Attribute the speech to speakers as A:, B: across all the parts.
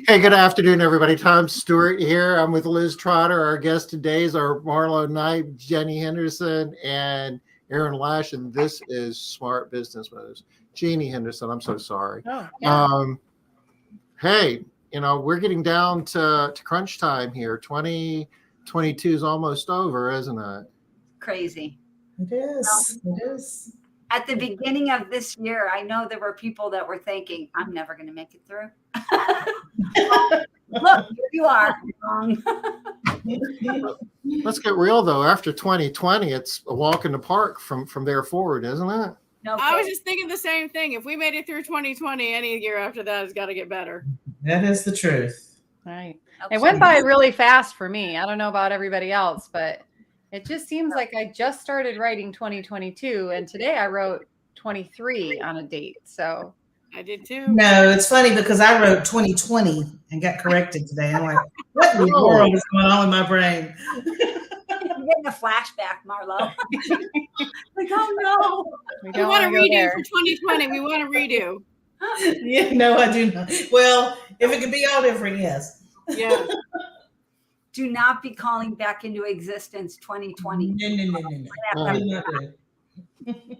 A: Hey, good afternoon, everybody. Tom Stewart here. I'm with Liz Trotter. Our guest today is our Marlo Knight, Jenny Henderson, and Aaron Lash, and this is Smart Business Moves. Jeannie Henderson, I'm so sorry.
B: Oh, yeah.
A: Hey, we're getting down to crunch time here. 2022 is almost over, isn't it?
C: Crazy.
B: It is. It is.
C: At the beginning of this year, I know there were people that were thinking, I'm never going to make it through. Look, here you are.
A: Let's get real, though. After 2020, it's a walk in the park from there forward, isn't it?
D: No, I was just thinking the same thing. If we made it through 2020, any year after that has got to get better.
B: That is the truth.
E: Right. It went by really fast for me. I don't know about everybody else, but it just seems like I just started writing 2022, and today I wrote 23 on a date. So
D: I did too.
B: No, it's funny because I wrote 2020 and got corrected today. I'm like, what in the world is going on with my brain?
C: I'm getting a flashback, Marlo. Like, oh no.
D: We want to redo for 2020. We want to redo.
B: Yeah, no, I do not. Well, if it could be all different, yes.
D: Yeah.
C: Do not be calling back into existence 2020.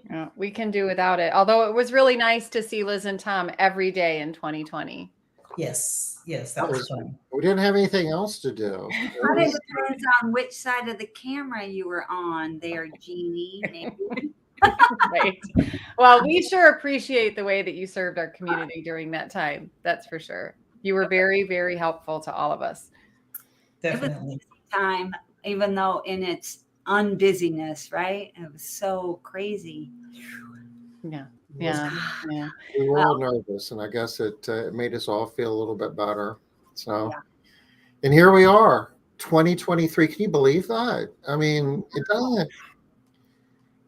E: No. We can do without it. Although it was really nice to see Liz and Tom every day in 2020.
B: Yes, that was fun.
A: We didn't have anything else to do.
C: It depends on which side of the camera you were on there, Jeannie. Maybe.
E: Right. Well, we sure appreciate the way that you served our community during that time. That's for sure. You were very, very helpful to all of us.
B: Definitely.
C: It was a time, even though in its unbusyness, right? It was so crazy.
E: Yeah.
A: We were all nervous, and I guess it made us all feel a little bit better. So, and here we are, 2023. Can you believe that? I mean, it doesn't.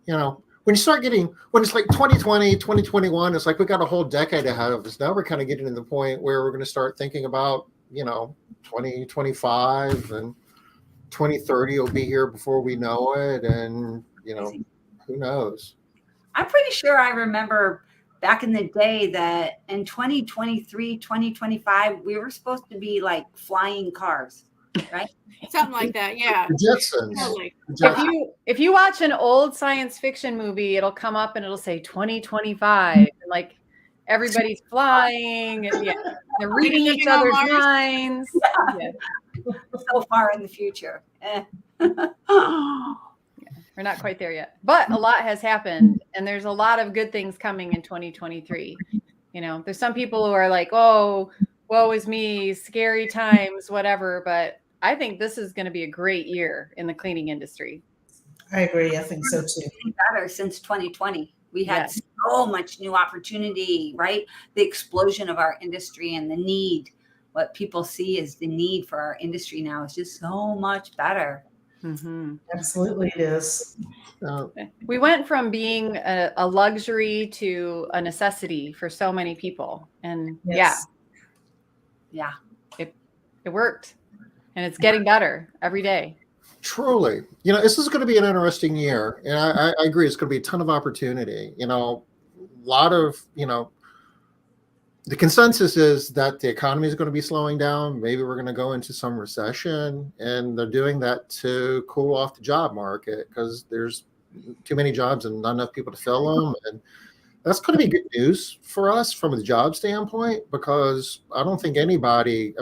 A: When you start when it's like 2020, 2021, it's like we got a whole decade ahead of us. Now we're kind of getting to the point where we're going to start thinking about, 2025 and 2030 will be here before we know it. And, who knows?
C: I'm pretty sure I remember back in the day that in 2023, 2025, we were supposed to be like flying cars, right?
D: Something like that, yeah.
A: The Jetsons.
D: Totally.
E: If you watch an old science fiction movie, it'll come up and it'll say 2025, and like everybody's flying, and they're reading each other's minds. Yeah.
C: So far in the future.
E: We're not quite there yet, but a lot has happened, and there's a lot of good things coming in 2023. There's some people who are like, "Oh, woe is me, scary times, whatever." But I think this is going to be a great year in the cleaning industry.
B: I agree. I think so too.
C: Better since 2020. We had so much new opportunity, right? The explosion of our industry and the need. What people see as the need for our industry now is just so much better.
E: Mm-hmm.
B: Absolutely, it is.
E: We went from being a luxury to a necessity for so many people, and it worked, and it's getting better every day.
A: Truly, this is going to be an interesting year, and I agree. It's going to be a ton of opportunity. A lot of the consensus is that the economy is going to be slowing down. Maybe we're going to go into some recession, and they're doing that to cool off the job market because there's too many jobs and not enough people to fill them. And that's going to be good news for us from a job standpoint, because I don't think anybody,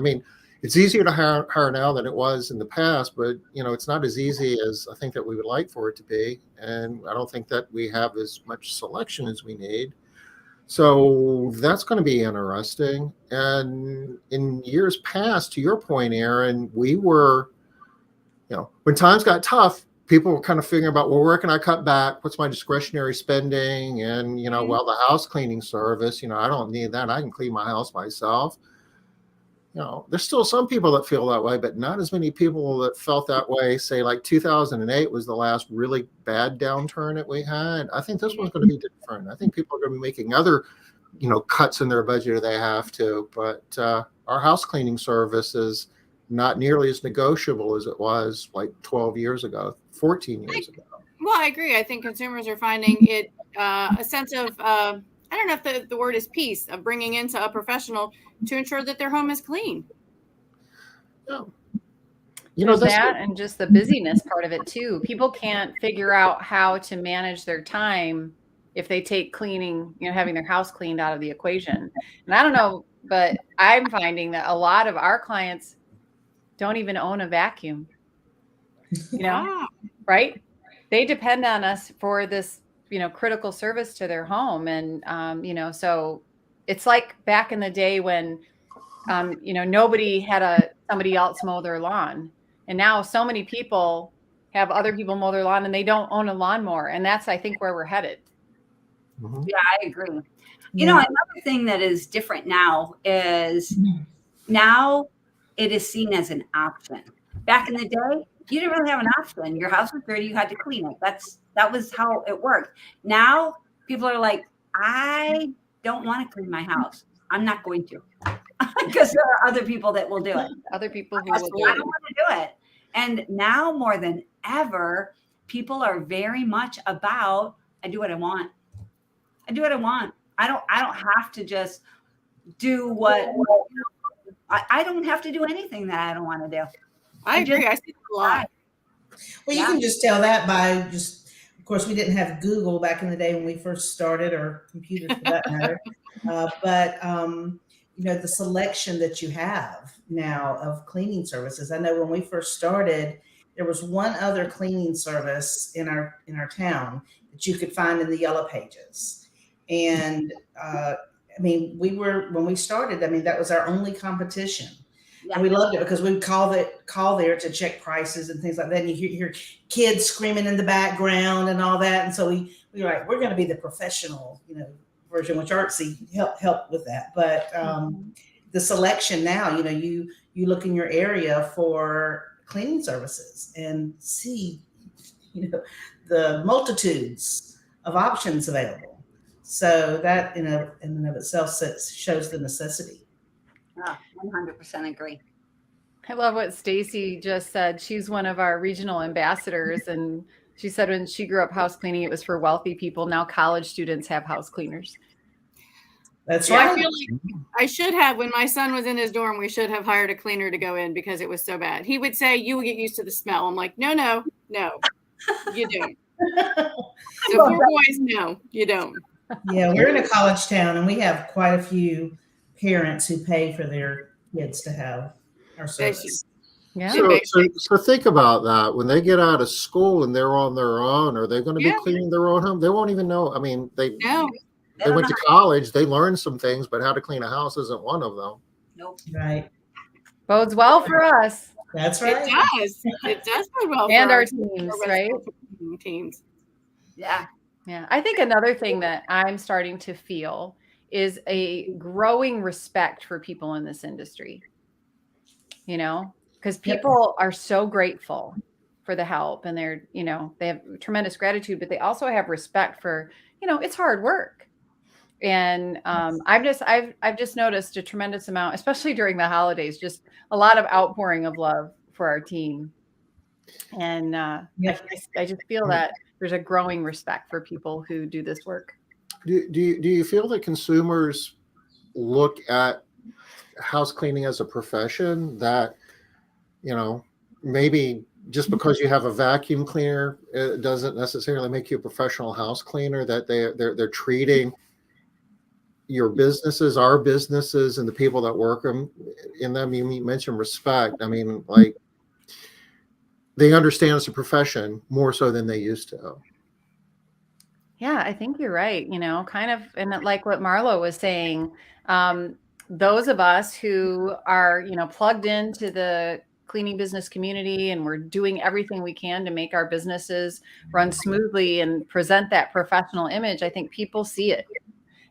A: it's easier to hire now than it was in the past, but it's not as easy as I think that we would like for it to be. And I don't think that we have as much selection as we need. So that's going to be interesting. And in years past, to your point, Aaron, we were, when times got tough, people were kind of figuring about, well, where can I cut back? What's my discretionary spending? And, well, the house cleaning service, I don't need that. I can clean my house myself. There's still some people that feel that way, but not as many people that felt that way. Say like 2008 was the last really bad downturn that we had. I think this one's going to be different. I think people are going to be making other, cuts in their budget if they have to. But our house cleaning service is not nearly as negotiable as it was like 12 years ago, 14 years ago.
D: Well, I agree. I think consumers are finding it a sense of I don't know if the word is peace of bringing in a professional to ensure that their home is clean.
A: Yeah. You know,
E: There's
A: that's
E: that and just the busyness part of it too. People can't figure out how to manage their time if they take cleaning, having their house cleaned out of the equation. And I don't know, but I'm finding that a lot of our clients don't even own a vacuum,
D: Ah,
E: right? They depend on us for this, critical service to their home. And, so it's like back in the day when, nobody had somebody else mow their lawn. And now so many people have other people mow their lawn and they don't own a lawnmower. And that's, I think, where we're headed.
A: Mhm.
C: Yeah, I agree. You know, another thing that is different now is now it is seen as an option. Back in the day, you didn't really have an option. Your house was dirty, you had to clean it. That was how it worked. Now people are like, I don't want to clean my house. I'm not going to. Because there are other people that will do it.
E: Other people who
C: I
E: will
C: don't
E: do it.
C: want to do it. And now more than ever, people are very much about, I do what I want. I do what I want. I don't have to just do what I don't have to do anything that I don't want to do.
D: I agree. I see that a lot.
B: Well, you can just tell that by just, of course, we didn't have Google back in the day when we first started, or computers for that matter. But the selection that you have now of cleaning services. I know when we first started, there was one other cleaning service in our town that you could find in the Yellow Pages. And when we started, that was our only competition.
C: Yeah.
B: And we loved it because we would call there to check prices and things like that. And you hear kids screaming in the background and all that. And so we were like, we're going to be the professional, version, which ARCSI helped with that. But the selection now, you look in your area for cleaning services and see, the multitudes of options available. So that in and of itself shows the necessity.
C: 100% agree.
E: I love what Stacy just said. She's one of our regional ambassadors, and she said when she grew up house cleaning, it was for wealthy people. Now college students have house cleaners.
B: That's
D: Yeah,
B: right.
D: I feel like I should have, when my son was in his dorm, we should have hired a cleaner to go in because it was so bad. He would say, you will get used to the smell. I'm like, no, you don't. So poor boys, no, you don't.
B: Yeah, we're in a college town, and we have quite a few parents who pay for their kids to have our service.
E: Yeah.
A: So think about that. When they get out of school and they're on their own, are they going to be cleaning their own home? They won't even know. I mean, they went to college, they learned some things, but how to clean a house isn't one of them.
C: Nope.
B: Right.
E: Bodes well for us.
B: That's right.
D: It does bode well
E: and
D: for
E: our teams, right?
D: Teams.
C: Yeah.
E: Yeah. I think another thing that I'm starting to feel is a growing respect for people in this industry, because people are so grateful for the help, and they're, they have tremendous gratitude, but they also have respect for, it's hard work. And I've just noticed a tremendous amount, especially during the holidays, just a lot of outpouring of love for our team. And I just feel that there's a growing respect for people who do this work.
A: Do you feel that consumers look at house cleaning as a profession that, maybe just because you have a vacuum cleaner, it doesn't necessarily make you a professional house cleaner, that they're treating your businesses, our businesses, and the people that work in them, you mentioned respect. I mean, like, they understand it's a profession more so than they used to.
E: Yeah, I think you're right. Kind of, and like what Marlo was saying, those of us who are, plugged into the cleaning business community, and we're doing everything we can to make our businesses run smoothly and present that professional image, I think people see it.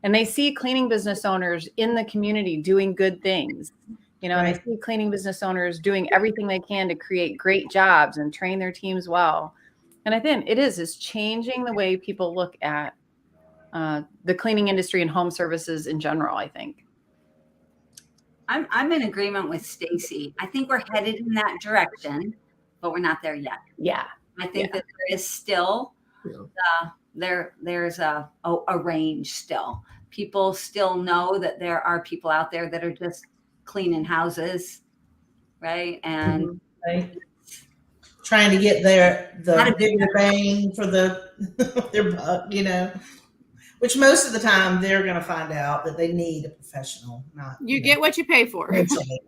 E: And they see cleaning business owners in the community doing good things, and they see cleaning business owners doing everything they can to create great jobs and train their teams well. And I think it's changing the way people look at the cleaning industry and home services in general, I think.
C: I'm in agreement with Stacy. I think we're headed in that direction, but we're not there yet.
E: Yeah.
C: I think that there is still there's a range still people still know that there are people out there that are just cleaning houses, right? And
B: right. Trying to get the
C: Not a-
B: bigger bang for their buck, you know, which most of the time they're going to find out that they need a professional, not
D: You get what you pay for.
B: eventually,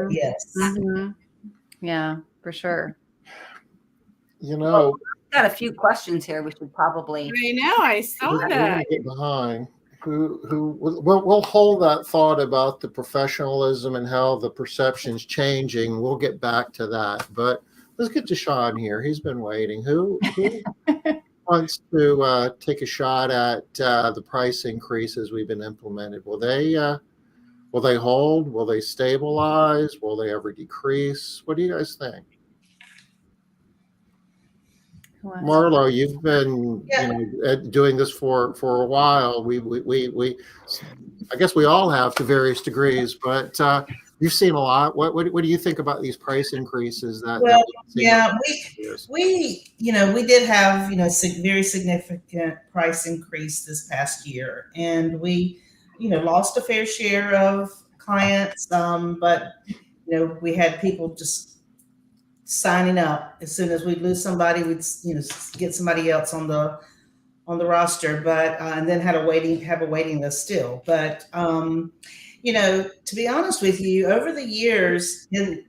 B: yes.
E: Yeah, for sure.
A: You know,
C: got a few questions here. We should probably.
D: I know, I saw
A: we're
D: that.
A: gonna get behind. We'll hold that thought about the professionalism and how the perception's changing. We'll get back to that, but let's get to Sean here. He's been waiting. Who wants to take a shot at the price increases we've been implemented? Will they hold? Will they stabilize? Will they ever decrease? What do you guys think? Marlo, you've been doing this for a while. We I guess we all have to various degrees, but you've seen a lot. What do you think about these price increases?
B: We did have very significant price increase this past year, and we lost a fair share of clients, but we had people just signing up. As soon as we'd lose somebody, we'd get somebody else on the roster, but and then have a waiting list still. But to be honest with you, over the years, and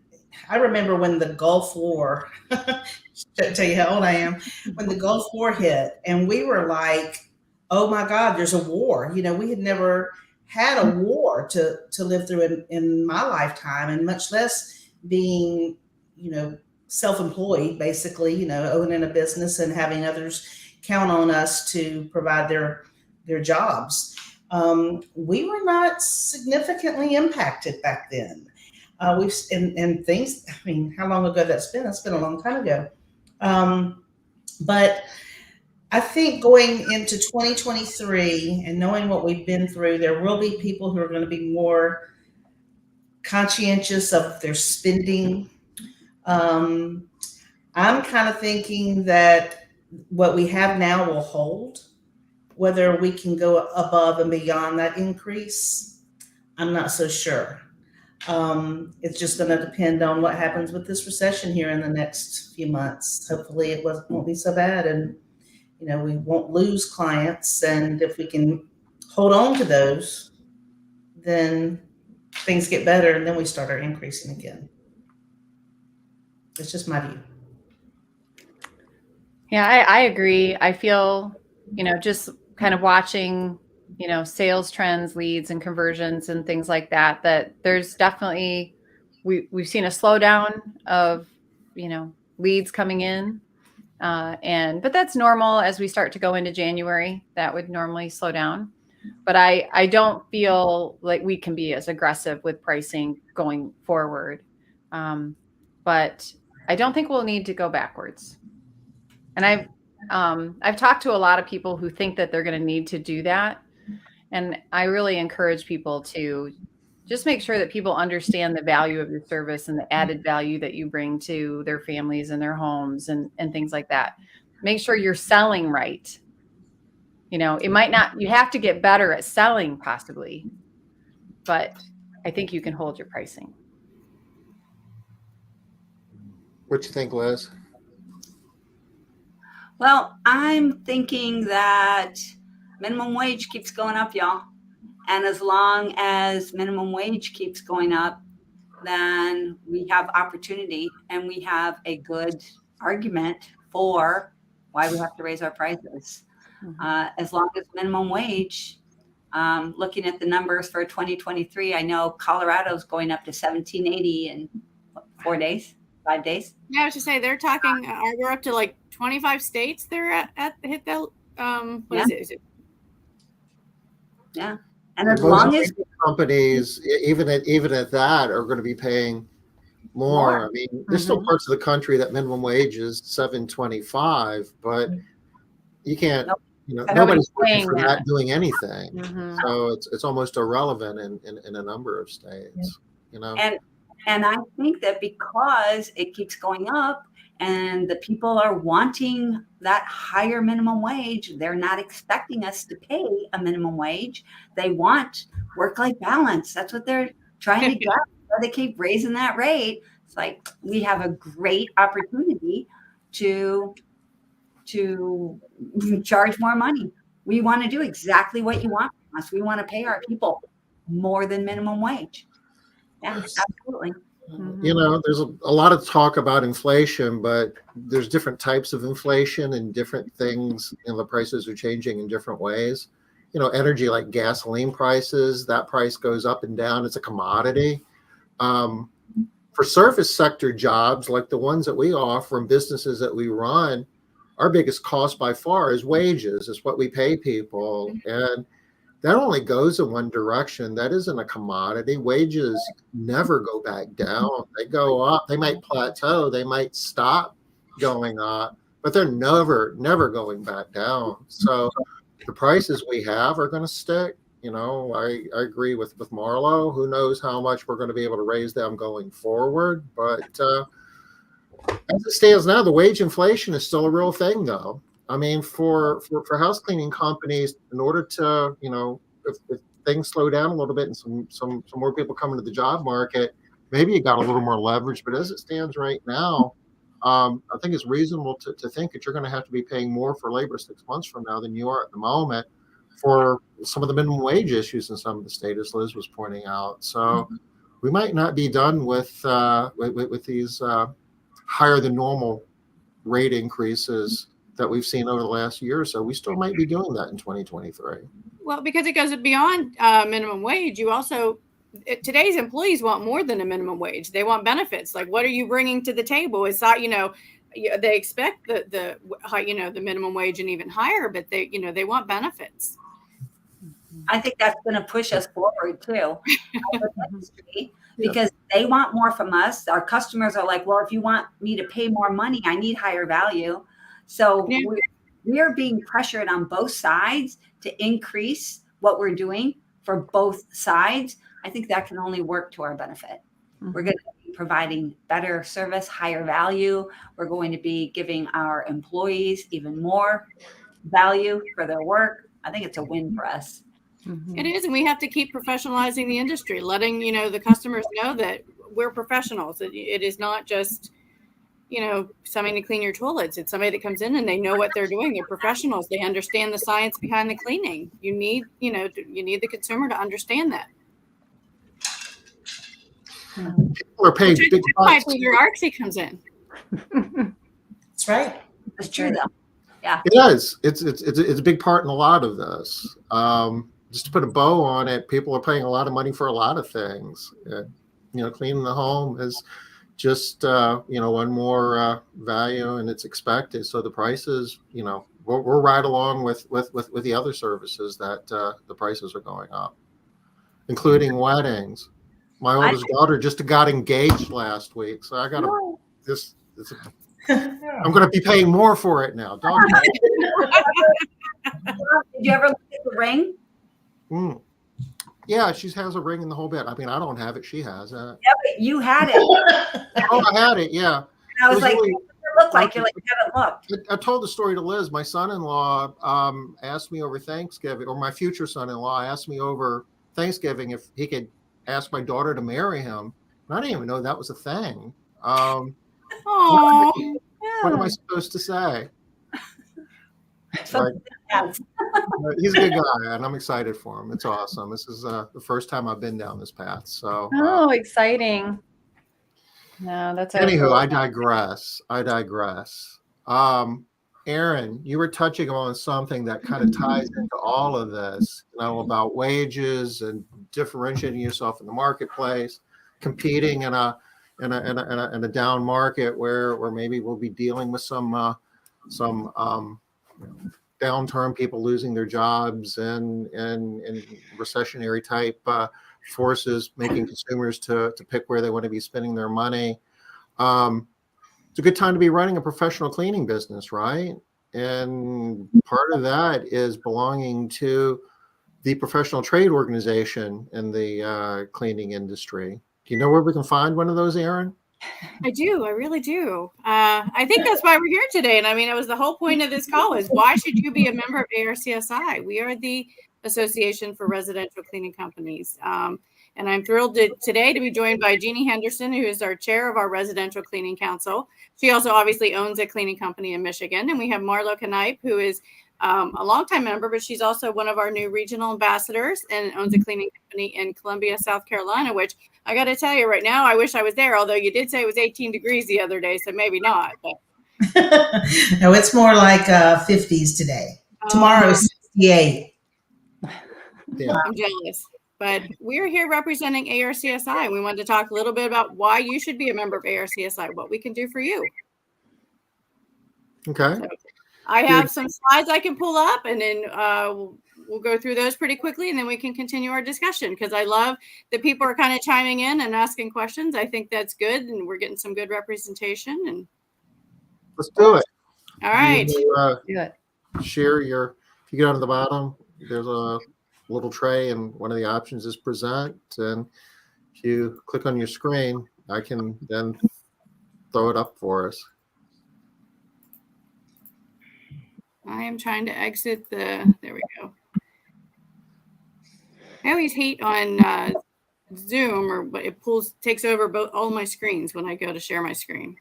B: I remember when the Gulf War, to tell you how old I am, when the Gulf War hit, and we were like, oh my God, there's a war. We had never had a war to live through in my lifetime, and much less being, self-employed, basically, owning a business and having others count on us to provide their jobs. We were not significantly impacted back then. And things, I mean, how long ago that's been? That's been a long time ago. But I think going into 2023 and knowing what we've been through, there will be people who are going to be more conscientious of their spending. I'm kind of thinking that what we have now will hold. Whether we can go above and beyond that increase, I'm not so sure. It's just going to depend on what happens with this recession here in the next few months. Hopefully it won't be so bad, and we won't lose clients. And if we can hold on to those, then things get better, and then we start our increasing again. It's just my view.
E: Yeah, I agree. I feel, just kind of watching, sales trends, leads and conversions and things like that, that there's definitely, we've seen a slowdown of, leads coming in. But that's normal as we start to go into January. That would normally slow down. But I don't feel like we can be as aggressive with pricing going forward. But I don't think we'll need to go backwards. And I've talked to a lot of people who think that they're going to need to do that. And I really encourage people to just make sure that people understand the value of your service and the added value that you bring to their families and their homes and things like that. Make sure you're selling right. It might not, you have to get better at selling possibly, but I think you can hold your pricing.
A: What you think, Liz?
C: Well, I'm thinking that minimum wage keeps going up, y'all. And as long as minimum wage keeps going up, then we have opportunity and we have a good argument for why we have to raise our prices. As long as minimum wage, looking at the numbers for 2023, I know Colorado's going up to $17.80 in 5 days.
D: Yeah, I was just say they're talking. We're up to like 25 states. They're at hit the what is it?
C: Yeah, and as long as
A: companies, even at that, are going to be paying more. I mean, there's still parts of the country that minimum wage is $7.25, but you can't. Nobody's working for that doing anything. So it's almost irrelevant in a number of states.
C: And And I think that because it keeps going up and the people are wanting that higher minimum wage, they're not expecting us to pay a minimum wage. They want work-life balance. That's what they're trying to get. So they keep raising that rate. It's like we have a great opportunity to charge more money. We want to do exactly what you want from us. We want to pay our people more than minimum wage. Yeah, absolutely.
A: You know, there's a lot of talk about inflation, but there's different types of inflation and different things, and the prices are changing in different ways. You know, energy like gasoline prices, that price goes up and down. It's a commodity. For service sector jobs like the ones that we offer and businesses that we run, our biggest cost by far is wages. It's what we pay people. And that only goes in one direction. That isn't a commodity. Wages never go back down. They go up. They might plateau. They might stop going up, but they're never going back down. So the prices we have are going to stick. You know, I agree with Marlo. Who knows how much we're going to be able to raise them going forward. But as it stands now, the wage inflation is still a real thing, though. I mean, for house cleaning companies, in order to, you know, if things slow down a little bit and some more people come into the job market, maybe you got a little more leverage. But as it stands right now, I think it's reasonable to think that you're going to have to be paying more for labor 6 months from now than you are at the moment for some of the minimum wage issues in some of the states, as Liz was pointing out. So we might not be done with these higher than normal rate increases that we've seen over the last year or so. We still might be doing that in 2023.
D: Well, because it goes beyond minimum wage, you also, today's employees want more than a minimum wage. They want benefits. Like, what are you bringing to the table? It's not, you know, they expect the minimum wage and even higher, but they want benefits.
C: I think that's going to push us forward too, because they want more from us. Our customers are like, well, if you want me to pay more money, I need higher value. So we're being pressured on both sides to increase what we're doing for both sides. I think that can only work to our benefit. We're going to be providing better service, higher value. We're going to be giving our employees even more value for their work. I think it's a win for us.
D: It is, and we have to keep professionalizing the industry, letting the customers know that we're professionals. It is not just somebody to clean your toilets. It's somebody that comes in and they know what they're doing. They're professionals. They understand the science behind the cleaning. You need the consumer to understand that.
A: People are paid big bucks.
D: Your ARCSI comes in.
B: That's right.
C: That's true, though. Yeah,
A: it is. It's a big part in a lot of this. Just to put a bow on it, people are paying a lot of money for a lot of things. Cleaning the home is just one more value, and it's expected. So the prices, we're right along with the other services that the prices are going up, including weddings. My oldest daughter just got engaged last week, so I got to I'm going to be paying more for it now. Did
C: you ever look at the ring?
A: Yeah, she has a ring in the whole bit. I mean, I don't have it. She has it.
C: Yeah, but you had it.
A: Oh, I had it. Yeah.
C: And I was like, really, what does it look like? You're like, you haven't looked.
A: I told the story to Liz. My son-in-law asked me over Thanksgiving, or my future son-in-law asked me over Thanksgiving if he could ask my daughter to marry him. And I didn't even know that was a thing. What am I supposed to say? He's a good guy, and I'm excited for him. It's awesome. This is the first time I've been down this path. So,
E: exciting! No, that's
A: anywho. I digress. Aaron, you were touching on something that kind of ties into all of this, about wages and differentiating yourself in the marketplace, competing in a down market where maybe we'll be dealing with some downturn, people losing their jobs and recessionary type forces, making consumers to pick where they want to be spending their money. It's a good time to be running a professional cleaning business, right? And part of that is belonging to the professional trade organization in the cleaning industry. Do you know where we can find one of those, Aaron?
D: I do. I really do. I think that's why we're here today. And I mean, it was the whole point of this call is why should you be a member of ARCSI? We are the Association for Residential Cleaning Companies. And I'm thrilled today to be joined by Jeannie Henderson, who is our chair of our Residential Cleaning Council. She also obviously owns a cleaning company in Michigan. And we have Marlo Knipe, who is a longtime member, but she's also one of our new regional ambassadors and owns a cleaning company in Columbia, South Carolina, which I got to tell you right now, I wish I was there, although you did say it was 18 degrees the other day, so maybe not. But.
B: No, it's more like 50s today. Tomorrow's 68.
A: Yeah.
D: I'm jealous. But we're here representing ARCSI. We wanted to talk a little bit about why you should be a member of ARCSI, what we can do for you.
A: Okay.
D: So I have some slides I can pull up, and then we'll go through those pretty quickly, and then we can continue our discussion, because I love that people are kind of chiming in and asking questions. I think that's good, and we're getting some good representation. And
A: let's do it.
D: All right.
E: Do it.
A: Share your, if you go to the bottom, there's a little tray, and one of the options is present. And if you click on your screen, I can then throw it up for us.
D: I am trying to exit there we go. I always hate on Zoom, but it takes over all my screens when I go to share my screen.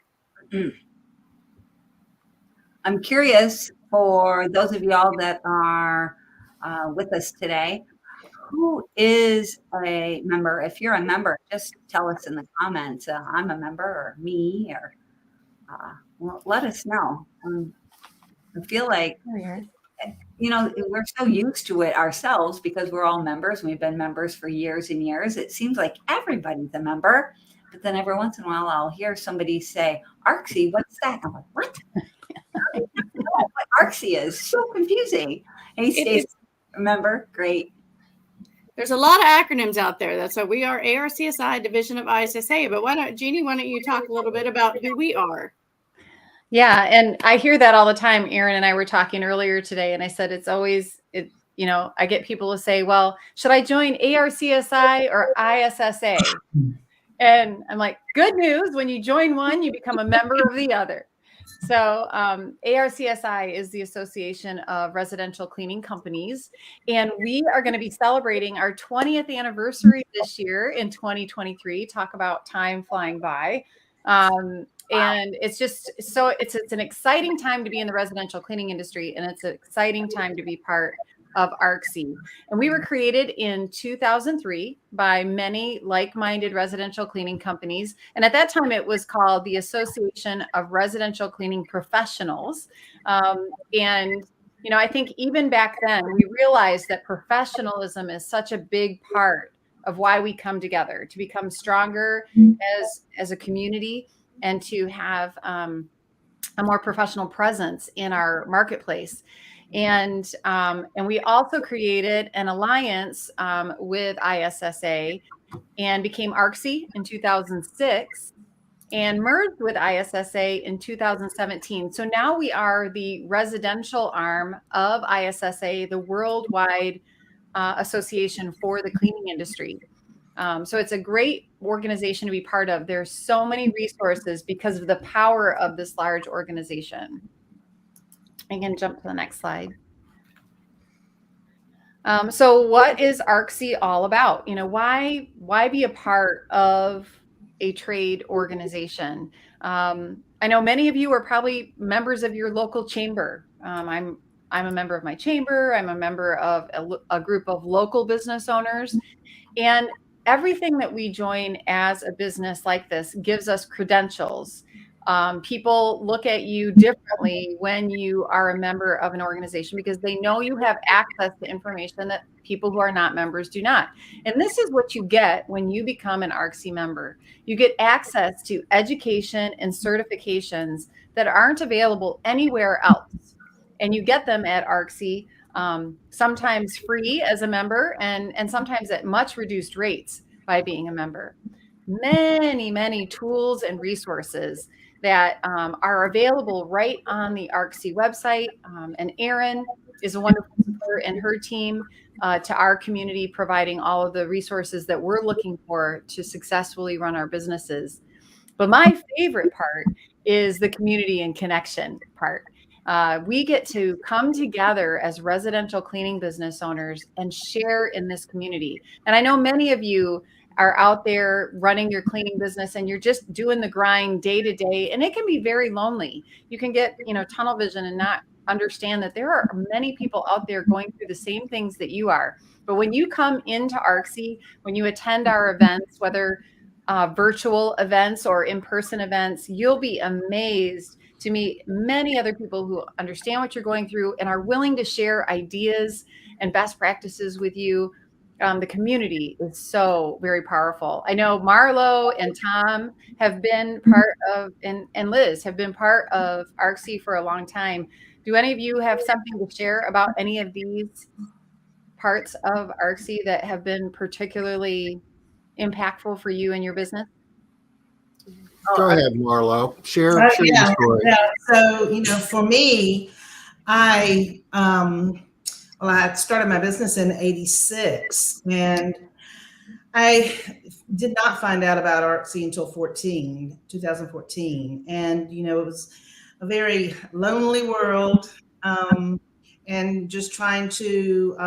C: I'm curious, for those of y'all that are with us today, who is a member? If you're a member, just tell us in the comments, I'm a member, or me, or well, let us know. I feel like, we're so used to it ourselves because we're all members. We've been members for years and years. It seems like everybody's a member, but then every once in a while I'll hear somebody say, ARCSI, what's that? I'm like, what? I don't know what ARCSI is. So confusing. Hey, Stacey, remember? Great.
D: There's a lot of acronyms out there. That's why we are ARCSI, division of ISSA. But Jeannie, why don't you talk a little bit about who we are?
E: Yeah. And I hear that all the time. Aaron and I were talking earlier today, and I said, it's always, I get people to say, well, should I join ARCSI or ISSA? And I'm like, good news. When you join one, you become a member of the other. So ARCSI is the Association of Residential Cleaning Companies, and we are going to be celebrating our 20th anniversary this year in 2023. Talk about time flying by. And it's just it's an exciting time to be in the residential cleaning industry, and it's an exciting time to be part of ARCSI. And we were created in 2003 by many like-minded residential cleaning companies. And at that time, it was called the Association of Residential Cleaning Professionals. And I think even back then, we realized that professionalism is such a big part of why we come together, to become stronger as a community and to have a more professional presence in our marketplace. And we also created an alliance with ISSA and became ARCSI in 2006 and merged with ISSA in 2017. So now we are the residential arm of ISSA, the worldwide association for the cleaning industry. So it's a great organization to be part of. There's so many resources because of the power of this large organization. I can jump to the next slide. So what is ARCSI all about? Why be a part of a trade organization? I know many of you are probably members of your local chamber. I'm a member of my chamber. I'm a member of a group of local business owners, and everything that we join as a business like this gives us credentials. People look at you differently when you are a member of an organization because they know you have access to information that people who are not members do not. And this is what you get when you become an ARCSI member. You get access to education and certifications that aren't available anywhere else. And you get them at ARCSI, sometimes free as a member and sometimes at much reduced rates by being a member. Many, many tools and resources that are available right on the ARCSI website. And Aaron is a wonderful support, and her team to our community, providing all of the resources that we're looking for to successfully run our businesses. But my favorite part is the community and connection part. We get to come together as residential cleaning business owners and share in this community. And I know many of you are out there running your cleaning business and you're just doing the grind day to day, and it can be very lonely. You can get, tunnel vision and not understand that there are many people out there going through the same things that you are. But when you come into ARCSI, when you attend our events, whether virtual events or in-person events, you'll be amazed to meet many other people who understand what you're going through and are willing to share ideas and best practices with you. The community is so very powerful. I know Marlo and Tom have been part of, and Liz have been part of ARCSI for a long time. Do any of you have something to share about any of these parts of ARCSI that have been particularly impactful for you and your business?
A: Go ahead, Marlo. Share
B: Yeah,
A: your story.
B: yeah. So, for me, I started my business in '86, and I did not find out about ARCSI until 2014. And, it was a very lonely world, and just trying to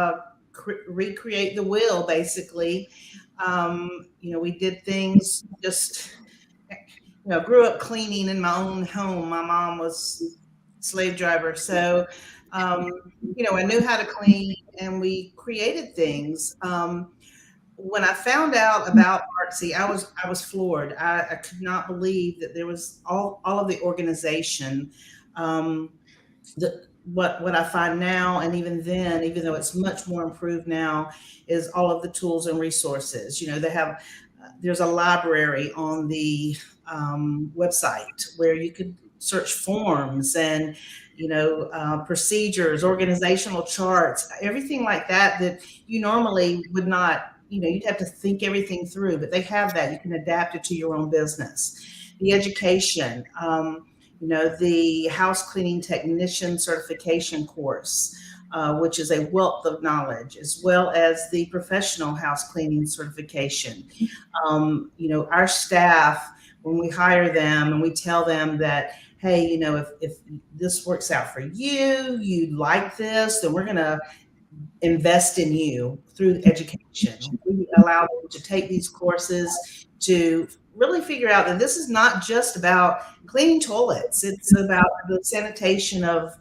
B: recreate the wheel, basically. We did things just, grew up cleaning in my own home. My mom was a slave driver. So, I knew how to clean, and we created things. When I found out about ARCSI, I was floored. I could not believe that there was all of the organization. What I find now, and even then, even though it's much more improved now, is all of the tools and resources. They have there's a library on the website where you could search forms and procedures, organizational charts, everything like that you normally would not. You'd have to think everything through, but they have that. You can adapt it to your own business. The education, the house cleaning technician certification course, which is a wealth of knowledge, as well as the professional house cleaning certification. Our staff, when we hire them and we tell them that, hey, if this works out for you, you like this, then we're going to invest in you through education. We allow them to take these courses to really figure out that this is not just about cleaning toilets. It's about the sanitation of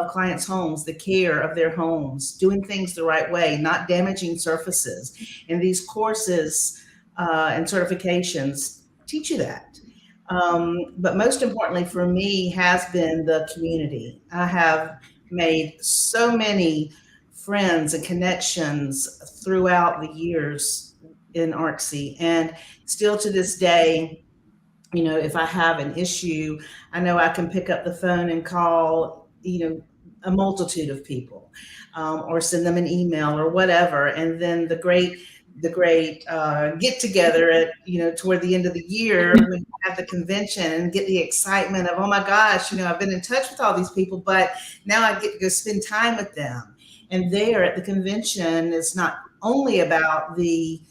B: clients' homes, the care of their homes, doing things the right way, not damaging surfaces. And these courses and certifications teach you that. But most importantly for me has been the community. I have made so many friends and connections throughout the years in ARCSI, and still to this day, if I have an issue, I know I can pick up the phone and call, a multitude of people, or send them an email or whatever. And then the great get together at, toward the end of the year, when we have the convention and get the excitement of, oh my gosh, I've been in touch with all these people, but now I get to go spend time with them. And there at the convention, it's not only about the,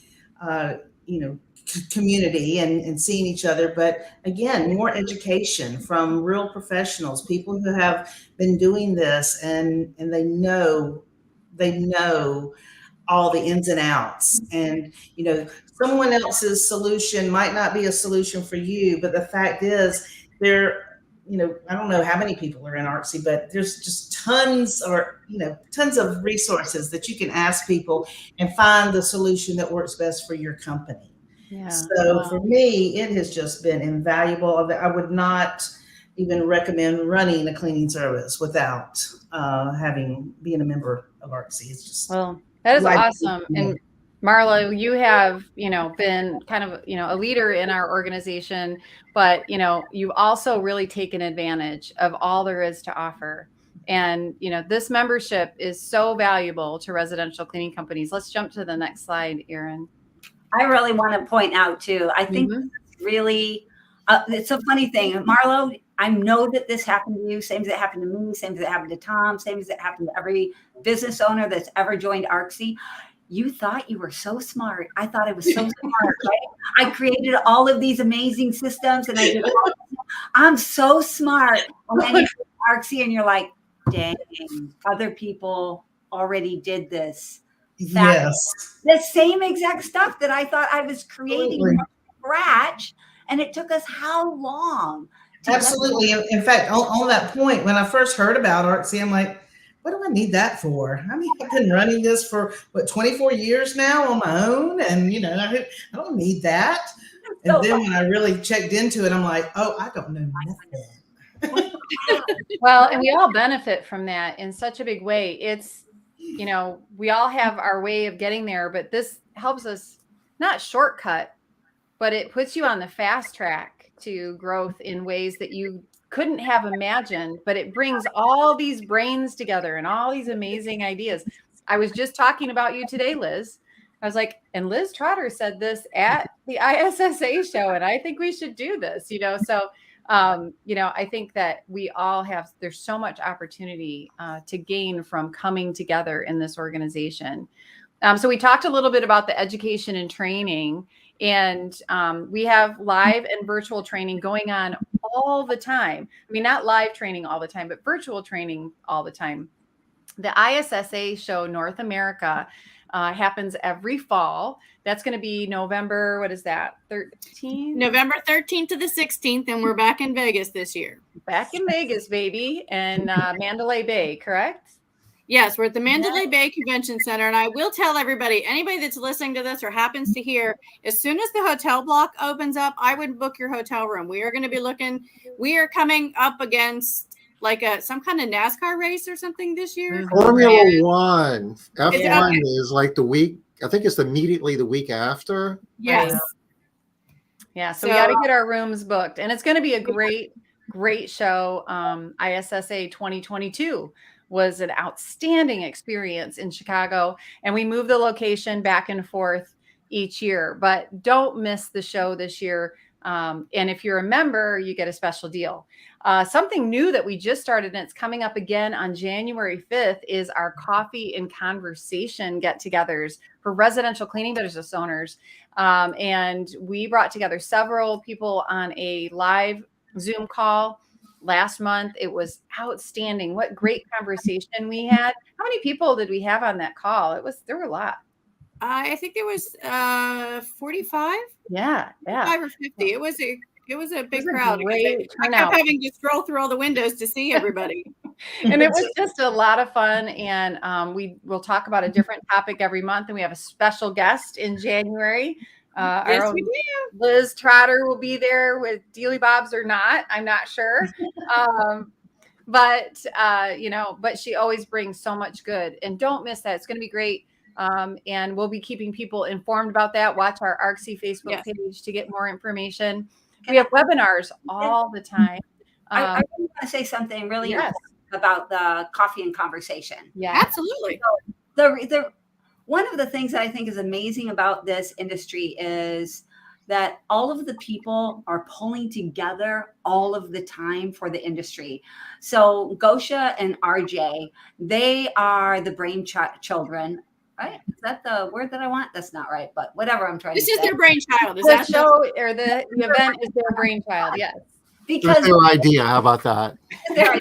B: community and seeing each other, but again, more education from real professionals, people who have been doing this, and they know all the ins and outs. And, someone else's solution might not be a solution for you, but the fact is I don't know how many people are in ARCSI, but there's just tons of resources that you can ask people and find the solution that works best for your company. Yeah. So for me, it has just been invaluable. I would not even recommend running a cleaning service without being a member of ARCSI. It's just,
E: well, that is awesome. And Marlo, you have, been kind of, a leader in our organization, but, you've also really taken advantage of all there is to offer. And, this membership is so valuable to residential cleaning companies. Let's jump to the next slide, Erin.
C: I really want to point out too, I think really, it's a funny thing. Marlo, I know that this happened to you, same as it happened to me, same as it happened to Tom, same as it happened to every business owner that's ever joined ARCSI. You thought you were so smart. I thought I was so smart, right? I created all of these amazing systems and I did all I'm so smart. And then you go to ARCSI and you're like, dang, other people already did this.
B: Yes.
C: The same exact stuff that I thought I was creating
B: Absolutely.
C: from scratch. And it took us how long?
B: Absolutely. In fact, on that point, when I first heard about ARCSI, I'm like, what do I need that for? I mean, I've been running this for 24 years now on my own. And, I don't need that. And then when I really checked into it, I'm like, oh, I don't know nothing.
E: Well, and we all benefit from that in such a big way. It's, we all have our way of getting there, but this helps us not shortcut, but it puts you on the fast track to growth in ways that you couldn't have imagined, but it brings all these brains together and all these amazing ideas. I was just talking about you today, Liz. I was like, and Liz Trotter said this at the ISSA show, and I think we should do this, so I think that we all there's so much opportunity to gain from coming together in this organization. So we talked a little bit about the education and training, and we have live and virtual training going on all the time. I mean, not live training all the time, but virtual training all the time. The ISSA show North America happens every fall. That's going to be November, what is that, 13th?
D: November 13th to the 16th, and we're back in Vegas this year.
E: Back in Vegas, baby, and Mandalay Bay, correct?
D: Yes, we're at the Mandalay Bay Convention Center, and I will tell everybody, anybody that's listening to this or happens to hear, as soon as the hotel block opens up, I would book your hotel room. We are going to be we are coming up against like some kind of NASCAR race or something this year.
A: Formula One. F1 is like the week, I think it's immediately the week after.
D: Yes.
E: Yeah, so we got to get our rooms booked, and it's going to be a great show. ISSA 2022 was an outstanding experience in Chicago, and we move the location back and forth each year, but don't miss the show this year. And if you're a member, you get a special deal. Something new that we just started, and it's coming up again on January 5th, is our coffee and conversation get-togethers for residential cleaning business owners. And we brought together several people on a live Zoom call last month. It was outstanding. What great conversation we had. How many people did we have on that call? There were a lot.
D: I think there was 45.
E: Yeah.
D: 5 or 50. It was a big crowd. I kept having to scroll through all the windows to see everybody.
E: And it was just a lot of fun. And we will talk about a different topic every month. And we have a special guest in January.
D: Yes, we do.
E: Liz Trotter will be there with Dealy Bobs or not. I'm not sure. But she always brings so much good. And don't miss that. It's going to be great. And we'll be keeping people informed about that. Watch our ARCSI Facebook page to get more information. We have webinars all the time.
C: I want to say something really important about the coffee and conversation.
E: Yeah,
D: absolutely.
C: So one of the things that I think is amazing about this industry is that all of the people are pulling together all of the time for the industry. So Gosha and RJ, they are the brainchildren. Right? Is that the word that I want? That's not right, but whatever I'm trying to say.
D: This is their brainchild. Is
E: that show or the event is their brainchild? Yes.
A: Because that's their idea. How about that?
C: Because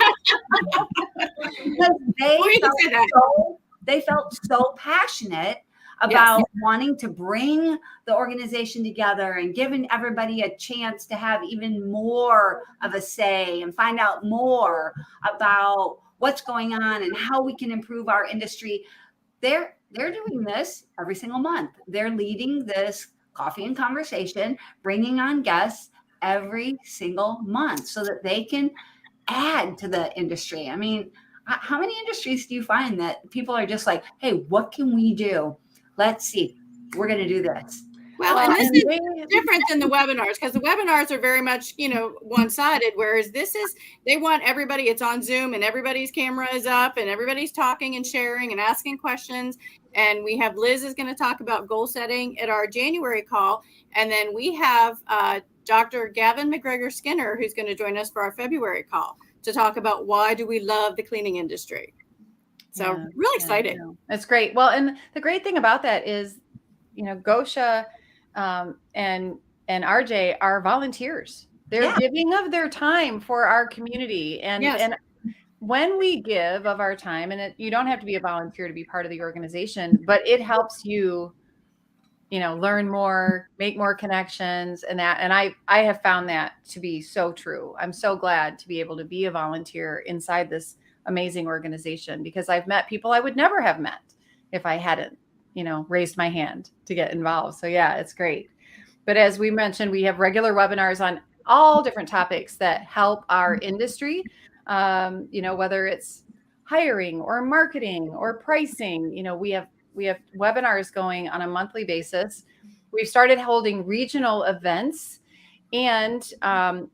C: they felt so passionate about wanting to bring the organization together and giving everybody a chance to have even more of a say and find out more about what's going on and how we can improve our industry. They're doing this every single month. They're leading this coffee and conversation, bringing on guests every single month so that they can add to the industry. I mean, how many industries do you find that people are just like, hey, what can we do? Let's see. We're going to do this.
D: Well, and this is different than the webinars, because the webinars are very much, one-sided, whereas they want everybody, it's on Zoom and everybody's camera is up and everybody's talking and sharing and asking questions. And we have Liz is going to talk about goal setting at our January call. And then we have Dr. Gavin McGregor Skinner, who's going to join us for our February call to talk about why do we love the cleaning industry. So really excited.
E: That's great. Well, and the great thing about that is, Gosha and RJ are volunteers. They're giving of their time for our community. And when we give of our time, and you don't have to be a volunteer to be part of the organization, but it helps you, learn more, make more connections, and I have found that to be so true. I'm so glad to be able to be a volunteer inside this amazing organization, because I've met people I would never have met if I hadn't, raised my hand to get involved. So yeah, it's great. But as we mentioned, we have regular webinars on all different topics that help our industry, whether it's hiring or marketing or pricing. We have webinars going on a monthly basis. We've started holding regional events and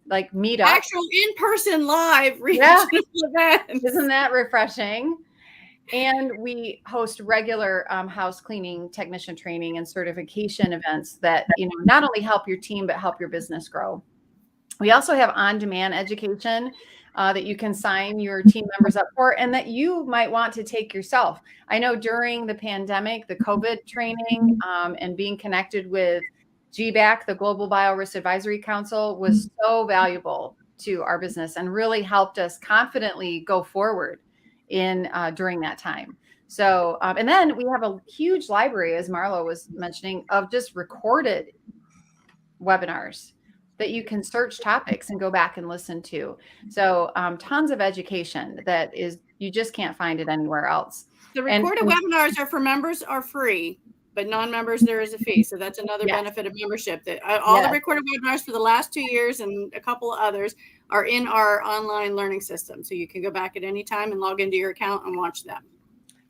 E: like meetups.
D: Actual in-person live regional events.
E: Isn't that refreshing? And we host regular house cleaning technician training and certification events that, not only help your team, but help your business grow. We also have on-demand education that you can sign your team members up for, and that you might want to take yourself. I know during the pandemic, the COVID training and being connected with GBAC, the Global Biorisk Advisory Council, was so valuable to our business and really helped us confidently go forward in during that time. So, and then we have a huge library, as Marlo was mentioning, of just recorded webinars that you can search topics and go back and listen to. So tons of education that you just can't find it anywhere else.
D: The recorded webinars are for members, are free, but non-members, there is a fee. So that's another benefit of membership. That all the recorded webinars for the last 2 years and a couple of others are in our online learning system. So you can go back at any time and log into your account and watch them.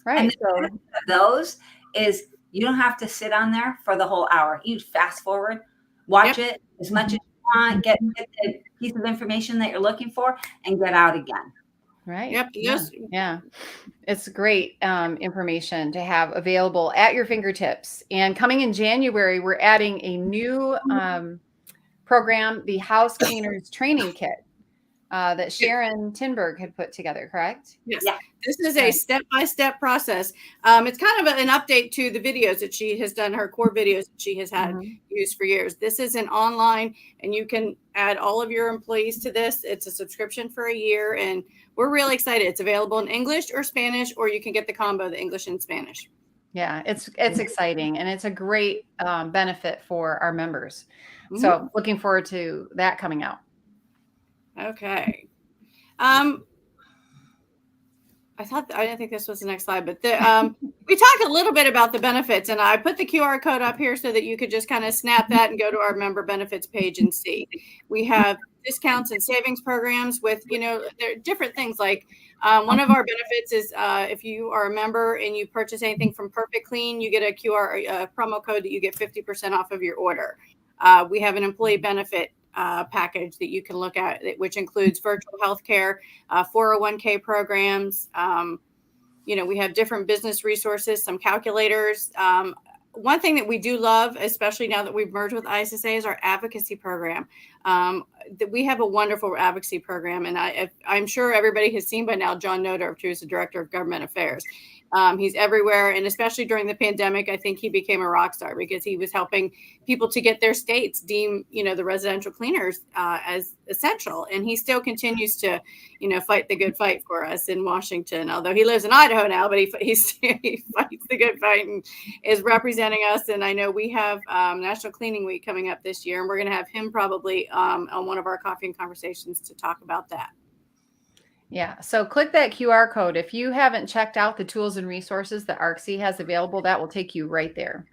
C: Right. And so those is you don't have to sit on there for the whole hour. You fast forward, watch it as much as you want, get the piece of information that you're looking for, and get out again.
E: Right.
D: Yep.
E: Yeah. It's great information to have available at your fingertips. And coming in January, we're adding a new program, the House Cleaners Training Kit that Sharon Tinberg had put together, correct?
D: Yes. Yeah. This is a step-by-step process. It's kind of an update to the videos that she has done, her core videos that she has had used for years. This is an online, and you can add all of your employees to this. It's a subscription for a year, and we're really excited. It's available in English or Spanish, or you can get the combo, the English and Spanish.
E: Yeah, it's exciting, and it's a great benefit for our members. So looking forward to that coming out.
D: Okay. I didn't think this was the next slide, but we talked a little bit about the benefits, and I put the QR code up here so that you could just kind of snap that and go to our member benefits page and see. We have discounts and savings programs with, there are different things. Like one of our benefits is if you are a member and you purchase anything from Perfect Clean, you get a promo code that you get 50% off of your order. We have an employee benefit package that you can look at, which includes virtual healthcare, 401k programs. We have different business resources, some calculators. One thing that we do love, especially now that we've merged with ISSA, is our advocacy program. We have a wonderful advocacy program, and I'm sure everybody has seen by now John Nodorf, who is the Director of Government Affairs. He's everywhere, and especially during the pandemic, I think he became a rock star because he was helping people to get their states deem, the residential cleaners as essential. And he still continues to, fight the good fight for us in Washington. Although he lives in Idaho now, but he fights the good fight and is representing us. And I know we have National Cleaning Week coming up this year, and we're going to have him probably on one of our coffee and conversations to talk about that.
E: Yeah. So click that QR code. If you haven't checked out the tools and resources that ARCSI has available, that will take you right there.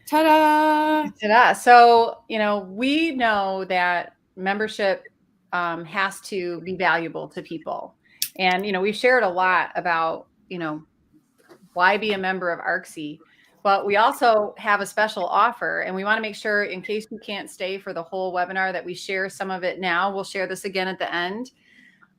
D: Ta-da!
E: Ta-da. So, we know that membership has to be valuable to people. And, we've shared a lot about, why be a member of ARCSI. But we also have a special offer, and we want to make sure, in case you can't stay for the whole webinar, that we share some of it now. We'll share this again at the end.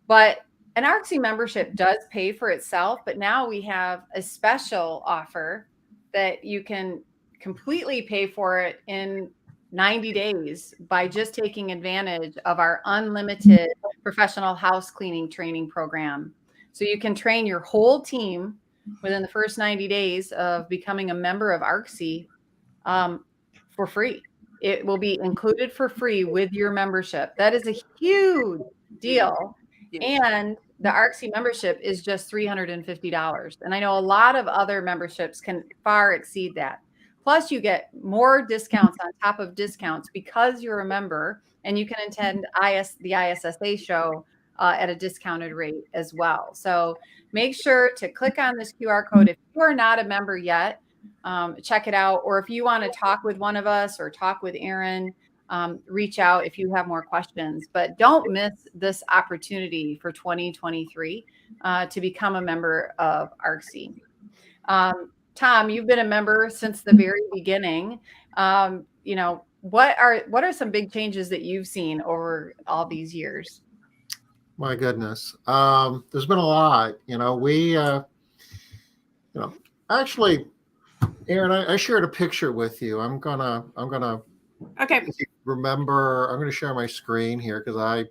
E: But an ARCSI membership does pay for itself, but now we have a special offer that you can completely pay for it in 90 days by just taking advantage of our unlimited professional house cleaning training program. So you can train your whole team within the first 90 days of becoming a member of ARCSI for free. It will be included for free with your membership. That is a huge deal. And the ARCSI membership is just $350. And I know a lot of other memberships can far exceed that. Plus, you get more discounts on top of discounts because you're a member, and you can attend the ISSA show at a discounted rate as well. So make sure to click on this QR code. If you are not a member yet, check it out. Or if you want to talk with one of us or talk with Aaron, reach out if you have more questions. But don't miss this opportunity for 2023 to become a member of ARCSI. Tom, you've been a member since the very beginning. You know, what are some big changes that you've seen over all these years?
A: My goodness, there's been a lot. You know, actually, Aaron, I shared a picture with you. I'm gonna.
D: Okay.
A: If you remember, I'm gonna share my screen here because I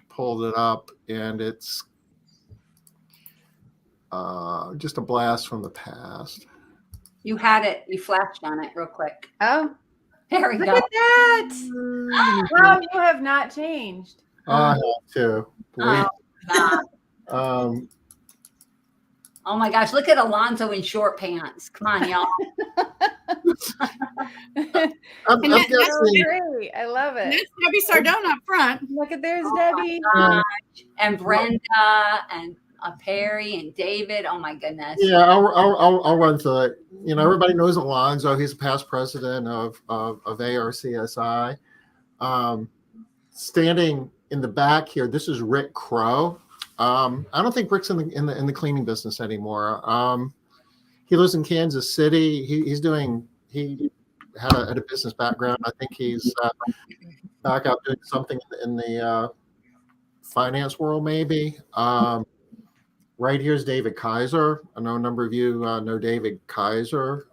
A: pulled it up, and it's just a blast from the past.
C: You had it. You flashed on it real quick.
E: Oh,
C: there we
E: look
C: go.
E: at that! Wow, you have not changed.
A: I have to.
C: Oh, God. Oh my gosh, look at Alonzo in short pants. Come on, y'all.
A: I'm
D: And
A: guessing.
E: Great. I love it.
D: That's Debbie Sardone up front.
E: Look at there's
C: Oh
E: Debbie.
C: my gosh. And Brenda and Perry and David. Oh my goodness.
A: Yeah, I'll run through it. You know, everybody knows Alonzo. He's a past president of ARCSI. Standing in the back here, this is Rick Crow. I don't think Rick's in the cleaning business anymore. He lives in Kansas City. He had a business background. I think he's back out doing something in the finance world, maybe. Right here's David Kaiser. I know a number of you know David Kaiser.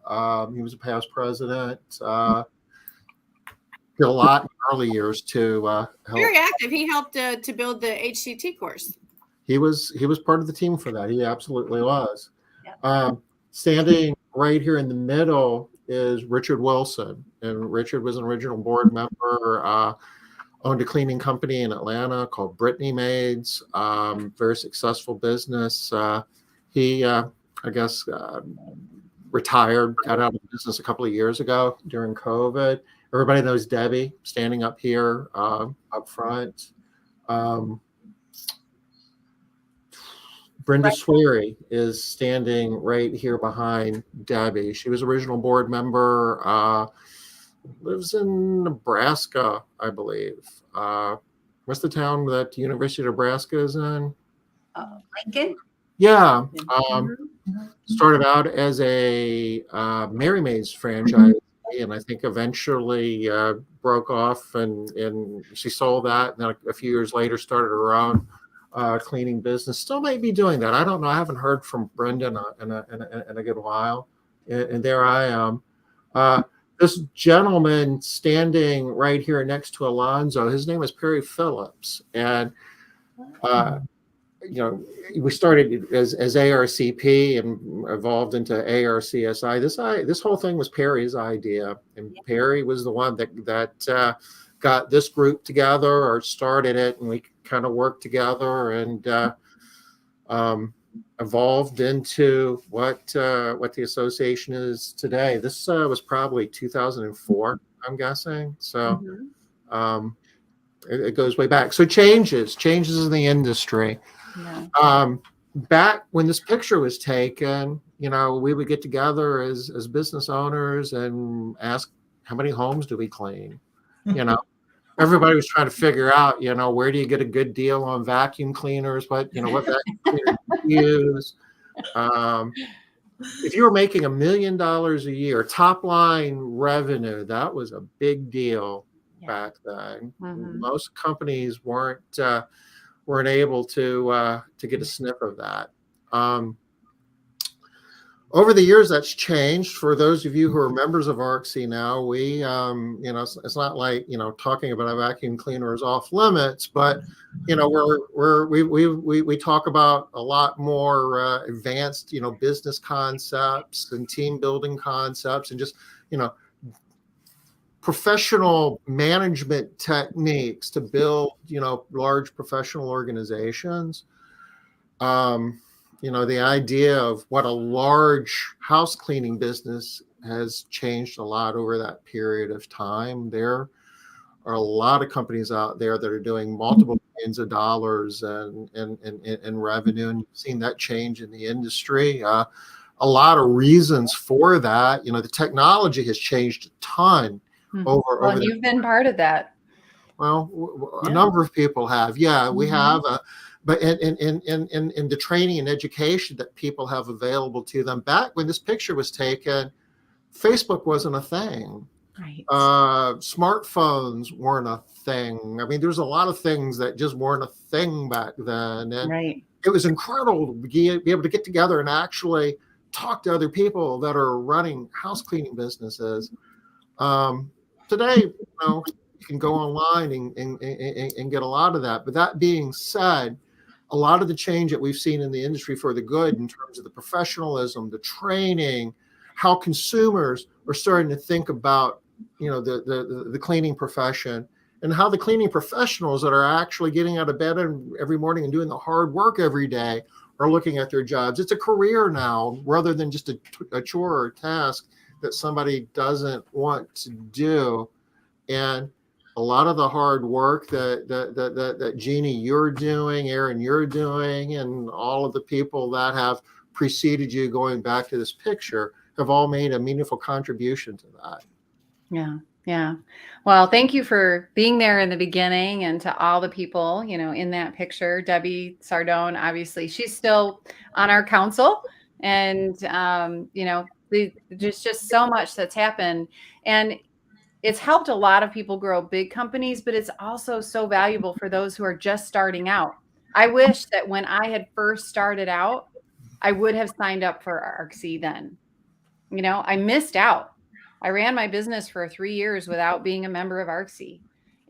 A: He was a past president. Did a lot in early years to help.
D: Very active. He helped to build the HCT course.
A: He was part of the team for that. He absolutely was.
C: Yep.
A: Standing right here in the middle is Richard Wilson, and Richard was an original board member. Owned a cleaning company in Atlanta called Brittany Maids. Very successful business. He, I guess, retired, got out of the business a couple of years ago during COVID. Everybody knows Debbie, standing up here up front. Brenda Sweary is standing right here behind Debbie. She was original board member. Lives in Nebraska, I believe. What's the town that the University of Nebraska is in?
C: Lincoln?
A: Yeah. Started out as a Mary Maids franchise, and I think eventually broke off, and she sold that. And then a few years later, started her own cleaning business. Still may be doing that. I don't know. I haven't heard from Brenda in a good while. And there I am. This gentleman standing right here next to Alonzo, his name is Perry Phillips. And, you know, we started as ARCP and evolved into ARCSI. This whole thing was Perry's idea. And Perry was the one that got this group together or started it. And we kind of worked together and evolved into what the association is today. This was probably 2004, I'm guessing. So it goes way back. So changes in the industry. Yeah. Back when this picture was taken, you know, we would get together as business owners and ask, how many homes do we clean? You know, everybody was trying to figure out, you know, where do you get a good deal on vacuum cleaners? What vacuum cleaners you use? If you were making $1 million a year, top line revenue, that was a big deal back then. Most companies weren't able to get a sniff of that. Over the years, that's changed. For those of you who are members of ARCSI now, we, it's not like, talking about a vacuum cleaner is off limits, but, we talk about a lot more advanced, business concepts and team building concepts and just, professional management techniques to build, large professional organizations. The idea of what a large house cleaning business has changed a lot over that period of time. There are a lot of companies out there that are doing multiple millions of dollars in revenue, and you've seen that change in the industry. A lot of reasons for that. The technology has changed a ton over
E: you've been part of that.
A: Well, a number of people have. Yeah, we have. But in the training and education that people have available to them, back when this picture was taken, Facebook wasn't a thing.
E: Right.
A: Smartphones weren't a thing. I mean, there's a lot of things that just weren't a thing back then. And
E: right.
A: It was incredible to be able to get together and actually talk to other people that are running house cleaning businesses. Today, you can go online and get a lot of that. But that being said, a lot of the change that we've seen in the industry for the good in terms of the professionalism, the training, how consumers are starting to think about, the cleaning profession, and how the cleaning professionals that are actually getting out of bed every morning and doing the hard work every day are looking at their jobs. It's a career now rather than just a chore or a task that somebody doesn't want to do. And a lot of the hard work that Jeannie, you're doing, Aaron, you're doing, and all of the people that have preceded you going back to this picture have all made a meaningful contribution to that.
E: Yeah. Yeah. Well, thank you for being there in the beginning, and to all the people, in that picture. Debbie Sardone, obviously, she's still on our council, and, there's just so much that's happened. And it's helped a lot of people grow big companies, but it's also so valuable for those who are just starting out. I wish that when I had first started out, I would have signed up for ARCSI then. I missed out. I ran my business for 3 years without being a member of ARCSI.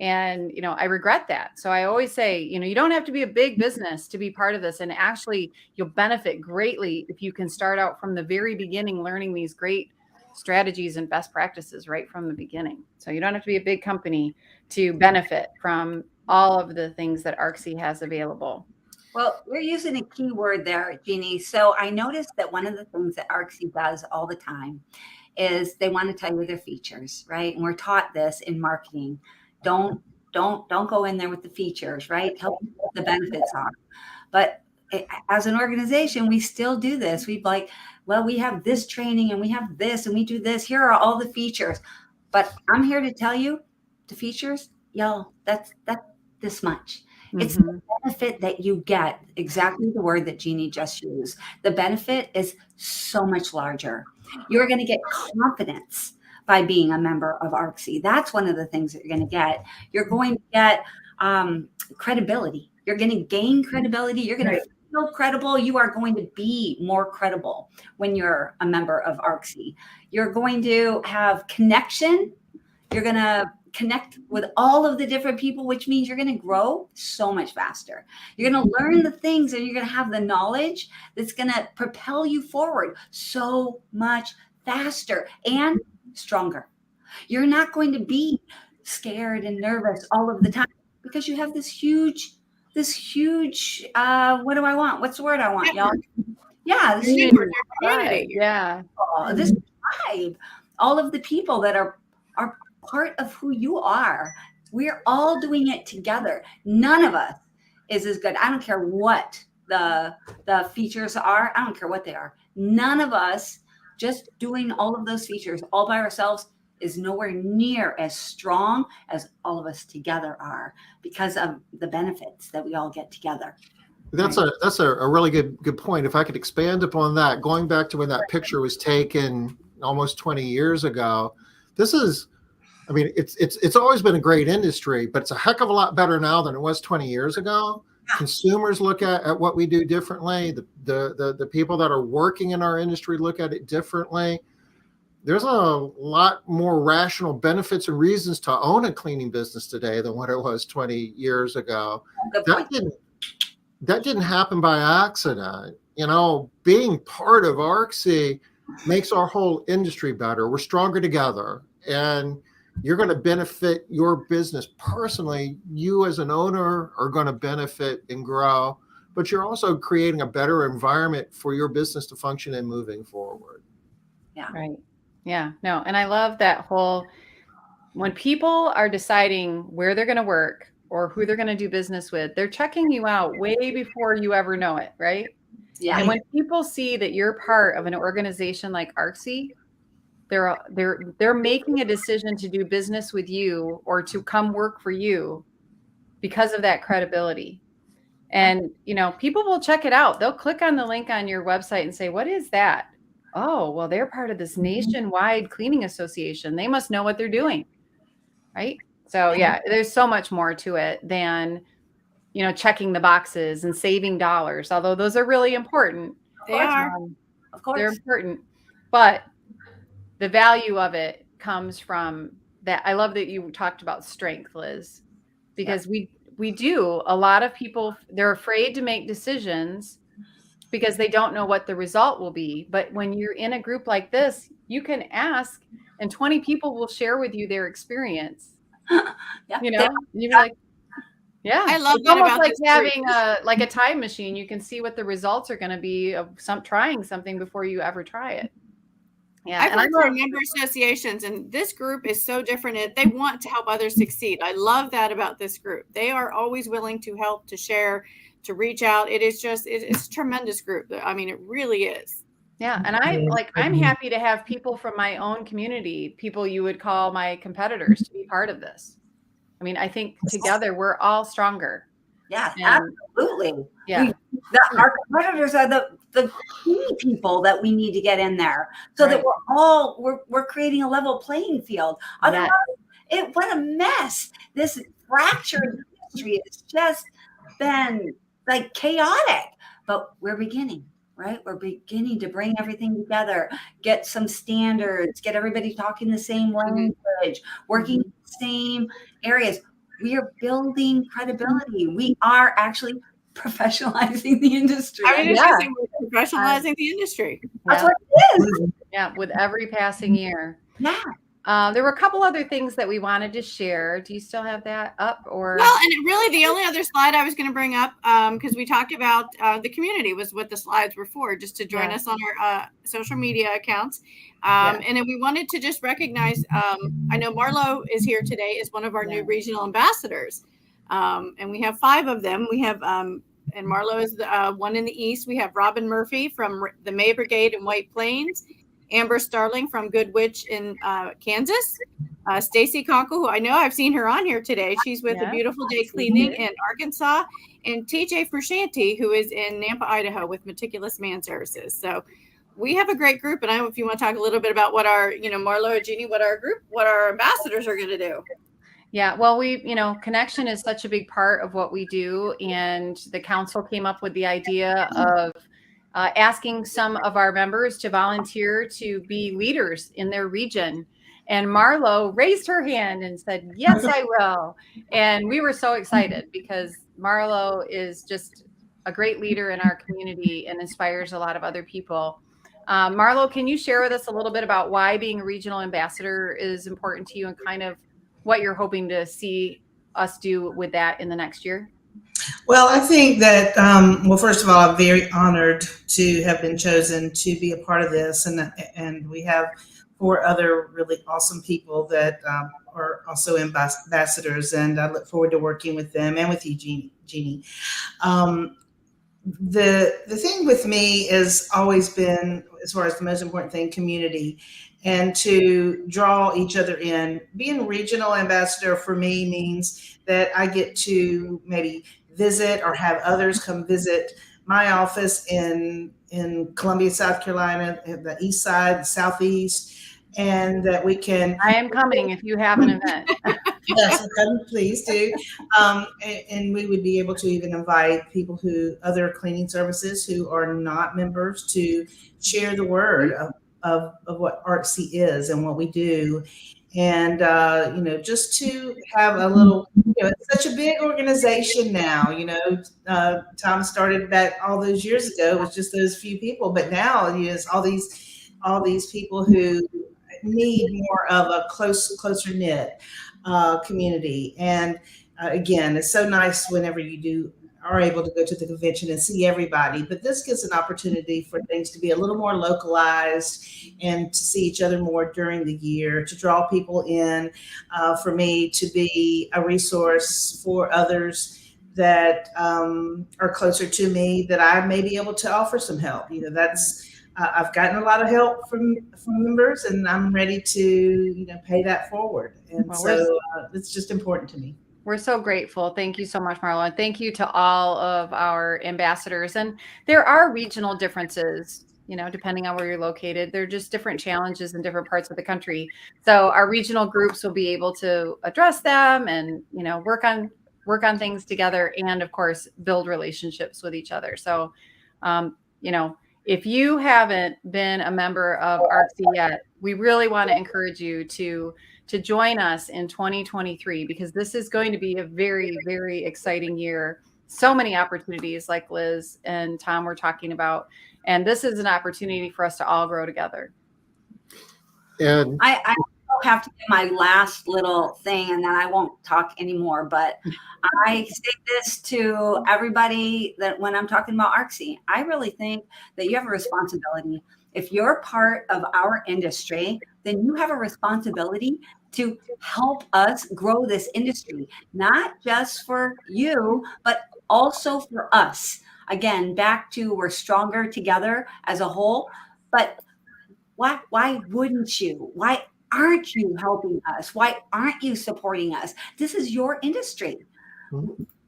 E: And, I regret that. So I always say, you don't have to be a big business to be part of this. And actually, you'll benefit greatly if you can start out from the very beginning, learning these great strategies and best practices right from the beginning. So you don't have to be a big company to benefit from all of the things that ARCSI has available.
C: Well, you're using a key word there, Jeannie. So I noticed that one of the things that ARCSI does all the time is they want to tell you their features, right? And we're taught this in marketing. Don't go in there with the features, right? Tell people what the benefits are. But as an organization, we still do this. We've we have this training and we have this and we do this. Here are all the features. But I'm here to tell you the features, that's this much. Mm-hmm. It's the benefit that you get, exactly the word that Jeannie just used. The benefit is so much larger. You're going to get confidence by being a member of ARCSI. That's one of the things that you're going to get. You're going to get credibility. You're going to gain credibility. You're going to feel credible. You are going to be more credible when you're a member of ARCSI. You're going to have connection. You're going to connect with all of the different people, which means you're going to grow so much faster. You're going to learn the things, and you're going to have the knowledge that's going to propel you forward so much faster and stronger. You're not going to be scared and nervous all of the time because you have this huge, what do I want? What's the word I want, y'all? Yeah. This huge
E: vibe. Yeah.
C: This vibe. All of the people that are part of who you are. We're all doing it together. None of us is as good. I don't care what the features are. I don't care what they are. None of us just doing all of those features all by ourselves is nowhere near as strong as all of us together are, because of the benefits that we all get together.
A: That's a really good point. If I could expand upon that, going back to when that picture was taken almost 20 years ago, it's always been a great industry, but it's a heck of a lot better now than it was 20 years ago. consumers look at what we do differently. The people that are working in our industry look at it differently. There's a lot more rational benefits and reasons to own a cleaning business today than what it was 20 years ago. That didn't happen by accident. Being part of ARCSI makes our whole industry better. We're stronger together, and you're going to benefit your business personally. You as an owner are going to benefit and grow, but you're also creating a better environment for your business to function in moving forward.
C: Yeah.
E: Right. Yeah. No. And I love that when people are deciding where they're going to work or who they're going to do business with, they're checking you out way before you ever know it. Right.
C: Yeah.
E: And when people see that you're part of an organization like ARCSI, they're making a decision to do business with you or to come work for you because of that credibility. And, people will check it out. They'll click on the link on your website and say, what is that? Oh, well, they're part of this nationwide cleaning association. They must know what they're doing. Right. So, yeah, there's so much more to it than, checking the boxes and saving dollars, although those are really important.
D: They are.
C: Of course.
E: They're important. But the value of it comes from that. I love that you talked about strength, Liz, because we do. A lot of people, they're afraid to make decisions because they don't know what the result will be. But when you're in a group like this, you can ask and 20 people will share with you their experience.
C: Yeah.
E: You'd be like, yeah,
D: I love
E: it's
D: that
E: almost
D: about
E: like
D: this
E: having a time machine. You can see what the results are going to be of trying something before you ever try it. Yeah,
D: I've worked for a number of associations, and this group is so different. They want to help others succeed. I love that about this group. They are always willing to help, to share, to reach out. It's a tremendous group. I mean, it really is.
E: Yeah, and I'm happy to have people from my own community, people you would call my competitors, to be part of this. I mean, I think together we're all stronger.
C: Yeah,
E: And,
C: absolutely.
E: Yeah.
C: Our competitors are the key people that we need to get in there so that we're creating a level playing field. Otherwise, what a mess. This fractured industry has just been like chaotic, but we're beginning. Right? We're beginning to bring everything together, get some standards, get everybody talking the same language, working in the same areas. We are building credibility. We are actually professionalizing the industry.
D: I mean, we're professionalizing the industry.
C: That's what it is.
E: Yeah, with every passing year.
C: Yeah.
E: There were a couple other things that we wanted to share. Do you still have that up? Or
D: well, and really the only other slide I was going to bring up, because we talked about the community was what the slides were for, just to join us on our social media accounts. And then we wanted to just recognize, I know Marlo is here today as one of our new regional ambassadors. And we have 5 of them. We have, and Marlo is the one in the East. We have Robin Murphy from the May Brigade in White Plains, Amber Starling from Good Witch in Kansas, Stacy Conkle, who I know I've seen her on here today. She's with A Beautiful Day Cleaning in Arkansas, and TJ Frusciante, who is in Nampa, Idaho with Meticulous Man Services. So we have a great group, and I don't know if you want to talk a little bit about what our, Marlo or Jeannie, what our ambassadors are going to do.
E: Yeah, well, connection is such a big part of what we do, and the council came up with the idea of asking some of our members to volunteer to be leaders in their region. And Marlo raised her hand and said, yes, I will. And we were so excited because Marlo is just a great leader in our community and inspires a lot of other people. Marlo, can you share with us a little bit about why being a regional ambassador is important to you and kind of what you're hoping to see us do with that in the next year?
B: Well, I think that, first of all, I'm very honored to have been chosen to be a part of this. And we have 4 other really awesome people that are also ambassadors. And I look forward to working with them and with you, Jeannie. The thing with me has always been, as far as the most important thing, community, and to draw each other in. Being regional ambassador for me means that I get to maybe visit or have others come visit my office in Columbia, South Carolina, the east side, the southeast, and that we can.
E: I am coming if you have an event.
B: Yes, please do. And we would be able to even invite people other cleaning services who are not members to share the word of what ARCSI is and what we do. And, just to have a little, it's such a big organization now, Tom started back all those years ago. It was just those few people, but now it is all these people who need more of a closer knit community. And again, it's so nice whenever you are able to go to the convention and see everybody, but this gives an opportunity for things to be a little more localized and to see each other more during the year, to draw people in, for me to be a resource for others that are closer to me, that I may be able to offer some help. I've gotten a lot of help from members, and I'm ready to pay that forward. And it's just important to me.
E: We're so grateful. Thank you so much, Marla. And thank you to all of our ambassadors. And there are regional differences, depending on where you're located. There are just different challenges in different parts of the country. So our regional groups will be able to address them and, work on things together, and of course, build relationships with each other. So, if you haven't been a member of ARCSI yet, we really want to encourage you to join us in 2023, because this is going to be a very, very exciting year. So many opportunities, like Liz and Tom were talking about. And this is an opportunity for us to all grow together.
A: And
C: I have to do my last little thing, and then I won't talk anymore. But I say this to everybody that when I'm talking about ARCSI, I really think that you have a responsibility. If you're part of our industry, then you have a responsibility to help us grow this industry, not just for you, but also for us. Again, back to we're stronger together as a whole. But why wouldn't you? Why aren't you helping us? Why aren't you supporting us? This is your industry.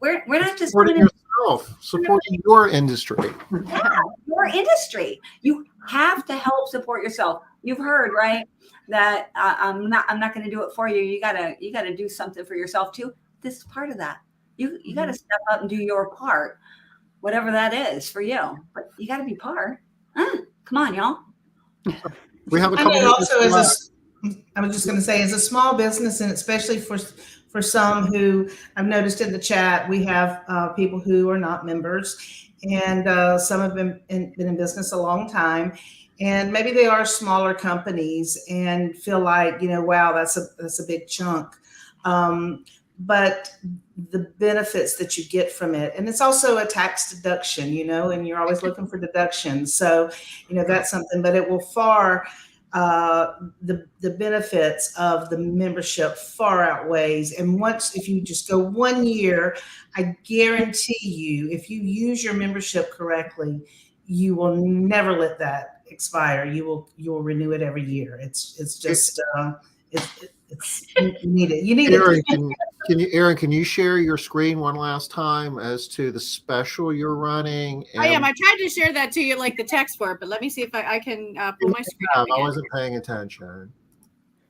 C: We're not just
A: supporting yourself, supporting your industry.
C: Yeah, your industry. You have to help support yourself. You've heard, right, that I'm not going to do it for you. You gotta do something for yourself too. This is part of that. You got to step up and do your part, whatever that is for you. But you got to be part. Come on, y'all.
A: We have a
B: I
A: couple
B: know also
A: minutes
B: I was just going to say, as a small business, and especially for some who I've noticed in the chat, we have people who are not members, and some have been in business a long time, and maybe they are smaller companies and feel like, wow, that's a big chunk. But the benefits that you get from it, and it's also a tax deduction, and you're always looking for deductions. So, that's something, but it will the benefits of the membership far outweighs. And if you just go 1 year, I guarantee you, if you use your membership correctly, you will never let that expire. You will renew it every year. It's just you need it. You need
A: Aaron,
B: it.
A: Can you share your screen one last time as to the special you're running?
D: I am. I tried to share that to you, like the text for it, but let me see if I can pull my screen up again.
A: I wasn't paying attention.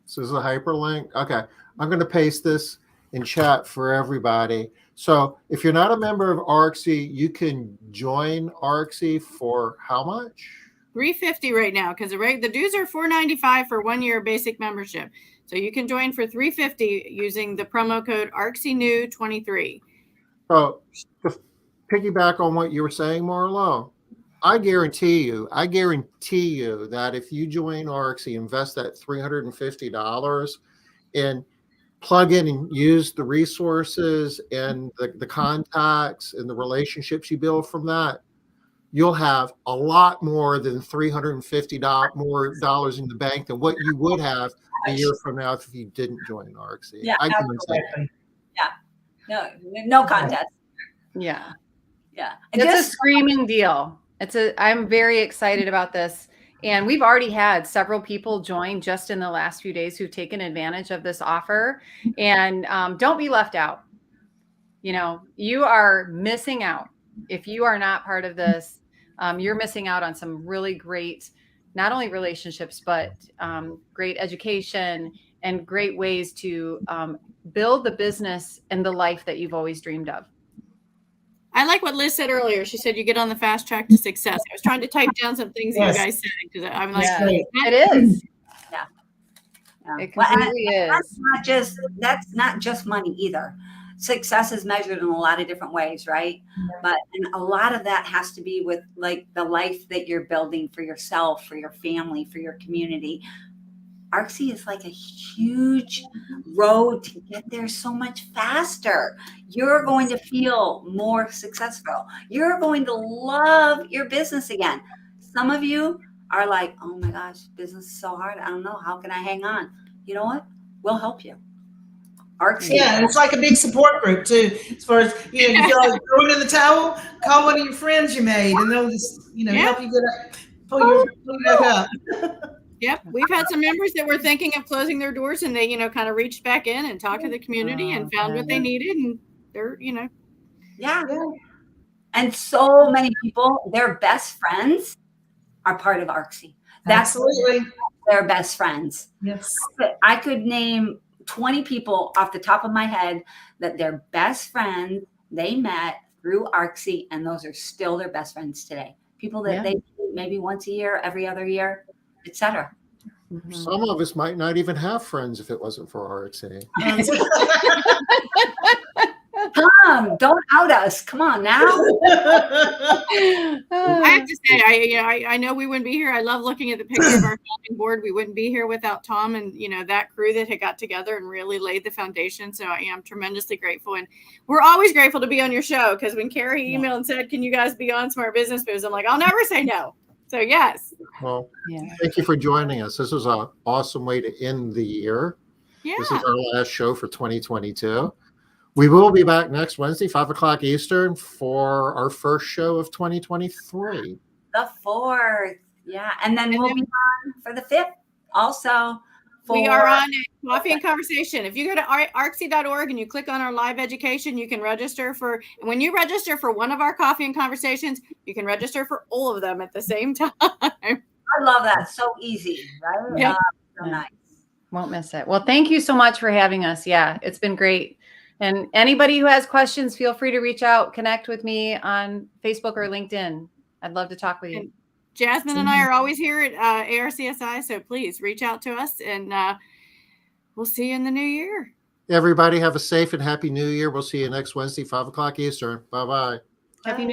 A: So this is a hyperlink. Okay. I'm going to paste this in chat for everybody. So if you're not a member of ARCSI, you can join ARCSI for how much?
D: $350 right now, because the dues are $495 for 1 year basic membership. So you can join for $350 using the promo code ARCSINEW23.
A: So to piggyback on what you were saying, Marlo, I guarantee you that if you join ARCSI, invest that $350 and plug in and use the resources and the contacts and the relationships you build from that, you'll have a lot more than $350 more dollars in the bank than what you would have a year from now if you didn't join ARCSI.
C: Yeah,
B: Absolutely.
C: Yeah. No contest.
E: Yeah.
C: Yeah.
E: It's a screaming deal. I'm very excited about this. And we've already had several people join just in the last few days who've taken advantage of this offer. And don't be left out. You are missing out. If you are not part of this, you're missing out on some really great, not only relationships, but great education and great ways to build the business and the life that you've always dreamed of.
D: I like what Liz said earlier. She said you get on the fast track to success. I was trying to type down some things that you guys said because I'm like,
E: it is.
C: Yeah.
E: It completely is.
C: That's not just money either. Success is measured in a lot of different ways, right? But and a lot of that has to be with like the life that you're building for yourself, for your family, for your community. ARCSI is like a huge road to get there so much faster. You're going to feel more successful. You're going to love your business again. Some of you are like, oh my gosh, business is so hard. I don't know. How can I hang on? You know what? We'll help you. ARCSI.
B: Yeah, and it's like a big support group too. As far as you feel like throwing in the towel, call one of your friends you made, and they'll just help you get up, pull you back up.
D: Yep, we've had some members that were thinking of closing their doors, and they, kind of reached back in and talked to the community and found what they needed, and they're,
C: Yeah. And so many people, their best friends are part of ARCSI. That's
B: Absolutely
C: their best friends.
B: Yes,
C: I could name 20 people off the top of my head that their best friends they met through ARCSI, and those are still their best friends today. People that they meet maybe once a year, every other year, etc.
A: Some of us might not even have friends if it wasn't for ARCSI.
C: Tom, don't out us. Come on now.
D: I have to say, I know we wouldn't be here. I love looking at the picture of our founding board. We wouldn't be here without Tom and, that crew that had got together and really laid the foundation. So I am tremendously grateful. And we're always grateful to be on your show, because when Carrie emailed and said, can you guys be on Smart Business Moves? I'm like, I'll never say no. So yes.
A: Well, thank you for joining us. This was an awesome way to end the year.
D: Yeah.
A: This is our last show for 2022. We will be back next Wednesday, 5 o'clock Eastern, for our first show of 2023.
C: The 4th. Yeah. And then we'll be on for the 5th also.
D: We are on Coffee and Conversation. If you go to arcsci.org and you click on our live education, you can register for, when you register for one of our Coffee and Conversations, you can register for all of them at the same time.
C: I love that. So easy, right?
D: Yeah.
C: So nice.
E: Won't miss it. Well, thank you so much for having us. Yeah, it's been great. And anybody who has questions, feel free to reach out, connect with me on Facebook or LinkedIn. I'd love to talk with you.
D: And Jasmine and I are always here at ARCSI, so please reach out to us, and we'll see you in the new year.
A: Everybody have a safe and happy new year. We'll see you next Wednesday, 5 o'clock Eastern. Bye-bye.
E: Happy New Year.